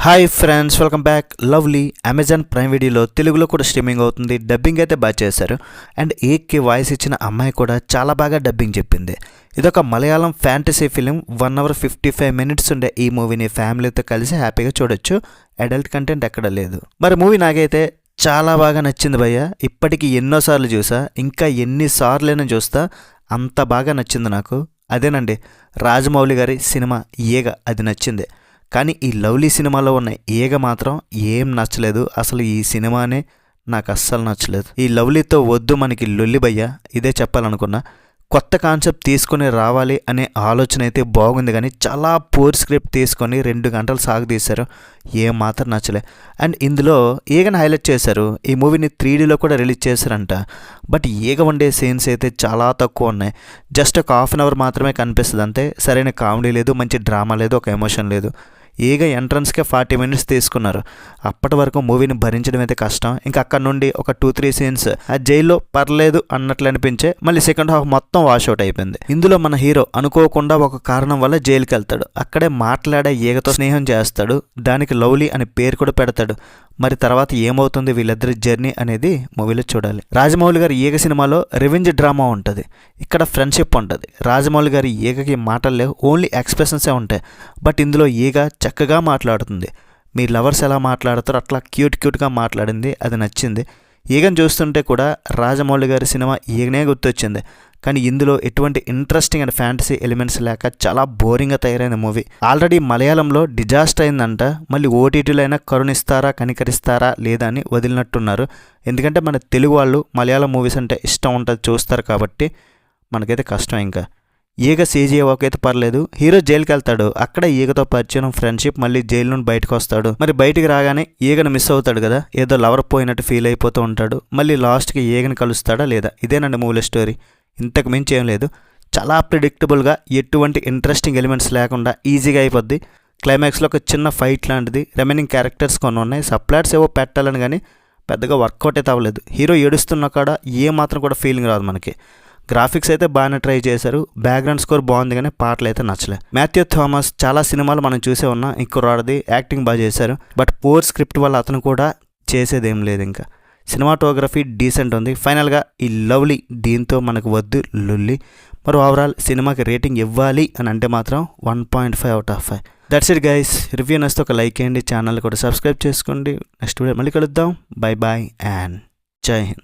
Hi friends, welcome back. Lovely Amazon prime వీడియోలో తెలుగులో కూడా స్ట్రీమింగ్ అవుతుంది. డబ్బింగ్ అయితే బాగా చేశారు. అండ్ ఏకి వాయిస్ ఇచ్చిన అమ్మాయి కూడా చాలా బాగా డబ్బింగ్ చెప్పింది. ఇదొక Malayalam fantasy film. 1 hour 55 minutes ఉండే ఈ మూవీని ఫ్యామిలీతో కలిసి హ్యాపీగా చూడొచ్చు. అడల్ట్ కంటెంట్ ఎక్కడ లేదు. మరి మూవీ నాకైతే చాలా బాగా నచ్చింది భయ్య. ఇప్పటికి ఎన్నోసార్లు చూసా, ఇంకా ఎన్నిసార్లైనా చూస్తా, అంత బాగా నచ్చింది నాకు. అదేనండి, రాజమౌళి గారి సినిమా ఈగ, అది నచ్చింది. కానీ ఈ లవ్లీ సినిమాలో ఉన్న ఈగ మాత్రం ఏం నచ్చలేదు. అసలు ఈ సినిమానే నాకు అస్సలు నచ్చలేదు. ఈ లవ్లీతో వద్దు మనకి లొల్లి భయ్య, ఇదే చెప్పాలనుకున్నా. కొత్త కాన్సెప్ట్ తీసుకొని రావాలి అనే ఆలోచన అయితే బాగుంది, కానీ చాలా పూర్ స్క్రిప్ట్ తీసుకొని 2 గంటలు సాగదీశారు. ఏం మాత్రం నచ్చలే. అండ్ ఇందులో ఈగను హైలైట్ చేశారు. ఈ మూవీని 3Dలో కూడా రిలీజ్ చేశారంట. బట్ ఈగ ఉండే సీన్స్ అయితే చాలా తక్కువ ఉన్నాయి. జస్ట్ ఒక 1/2 hour మాత్రమే కనిపిస్తుంది అంతే. సరైన కామెడీ లేదు, మంచి డ్రామా లేదు, ఒక ఎమోషన్ లేదు. ఈగ ఎంట్రన్స్కే 40 minutes తీసుకున్నారు. అప్పటి వరకు మూవీని భరించడం అయితే కష్టం. ఇంకా అక్కడ నుండి ఒక 2-3 సీన్స్ ఆ జైల్లో పర్లేదు అన్నట్లు అనిపించే, మళ్ళీ సెకండ్ హాఫ్ మొత్తం వాష్అవుట్ అయిపోయింది. ఇందులో మన హీరో అనుకోకుండా ఒక కారణం వల్ల జైలుకి వెళ్తాడు. అక్కడే మాట్లాడే ఈగతో స్నేహం చేస్తాడు. దానికి లవ్లీ అని పేరు కూడా పెడతాడు. మరి తర్వాత ఏమవుతుంది వీళ్ళిద్దరి జర్నీ అనేది మూవీలో చూడాలి. రాజమౌళి గారి ఈగ సినిమాలో రివెంజ్ డ్రామా ఉంటుంది, ఇక్కడ ఫ్రెండ్షిప్ ఉంటుంది. రాజమౌళి గారి ఈగకి మాటలు లేవు, ఓన్లీ ఎక్స్ప్రెషన్సే ఉంటాయి. బట్ ఇందులో ఈగ చక్కగా మాట్లాడుతుంది. మీ లవర్స్ ఎలా మాట్లాడతారో అట్లా క్యూట్గా మాట్లాడింది, అది నచ్చింది. ఈగను చూస్తుంటే కూడా రాజమౌళి గారి సినిమా ఈగనే గుర్తొచ్చింది. కానీ ఇందులో ఎటువంటి ఇంట్రెస్టింగ్ అండ్ ఫ్యాంటసీ ఎలిమెంట్స్ లేక చాలా బోరింగ్గా తయారైన మూవీ. ఆల్రెడీ మలయాళంలో డిజాస్టర్ అయిందంట. మళ్ళీ ఓటీటీలో అయినా కరుణిస్తారా కనికరిస్తారా లేదా అని వదిలినట్టున్నారు. ఎందుకంటే మన తెలుగు వాళ్ళు మలయాళం మూవీస్ అంటే ఇష్టం ఉంటుంది, చూస్తారు. కాబట్టి మనకైతే కష్టం. ఇంకా ఈగ సీజీ అయితే పర్లేదు. హీరో జైలుకి వెళ్తాడు. అక్కడ ఈగతో పరిచయం, ఫ్రెండ్షిప్, మళ్ళీ జైలు నుండి బయటకు వస్తాడు. మరి బయటికి రాగానే ఈగను మిస్ అవుతాడు కదా, ఏదో లవర్ పోయినట్టు ఫీల్ అయిపోతూ ఉంటాడు. మళ్ళీ లాస్ట్కి ఈగను కలుస్తాడా లేదా, ఇదేనండి మూవీలో స్టోరీ. ఇంతకు మించి ఏం లేదు. చాలా ప్రిడిక్టబుల్గా, ఎటువంటి ఇంట్రెస్టింగ్ ఎలిమెంట్స్ లేకుండా ఈజీగా అయిపోద్ది. క్లైమాక్స్లో ఒక చిన్న ఫైట్ లాంటిది. రిమైనింగ్ క్యారెక్టర్స్ కొన్ని ఉన్నాయి. సప్లాట్స్ ఏవో పెట్టాలని కానీ పెద్దగా వర్కౌట్ అయితే అవ్వలేదు. హీరో ఏడుస్తున్నా కూడా ఏ మాత్రం కూడా ఫీలింగ్ రాదు మనకి. గ్రాఫిక్స్ అయితే బాగానే ట్రై చేశారు. బ్యాక్గ్రౌండ్ స్కోర్ బాగుంది, కానీ పాటలు అయితే నచ్చలే. మాథ్యూ థామస్ చాలా సినిమాలు మనం చూసే ఉన్నాం. ఇంకోరాడది యాక్టింగ్ బాగా చేశారు. బట్ పూర్ స్క్రిప్ట్ వల్ల అతను కూడా చేసేదేం లేదు. ఇంకా సినిమాటోగ్రఫీ డీసెంట్ ఉంది. ఫైనల్గా ఈ లవ్లీ, దీంతో మనకు వద్దు లొల్లి. మరి ఓవరాల్ సినిమాకి రేటింగ్ ఇవ్వాలి అని అంటే మాత్రం 1.5 out of 5. That's it guys. Review నచ్చితే ఒక లైక్ చేయండి, ఛానల్ కూడా సబ్స్క్రైబ్ చేసుకోండి. నెక్స్ట్ వీడియో మళ్ళీ కలుద్దాం. బై బాయ్ అండ్ జై హింద్.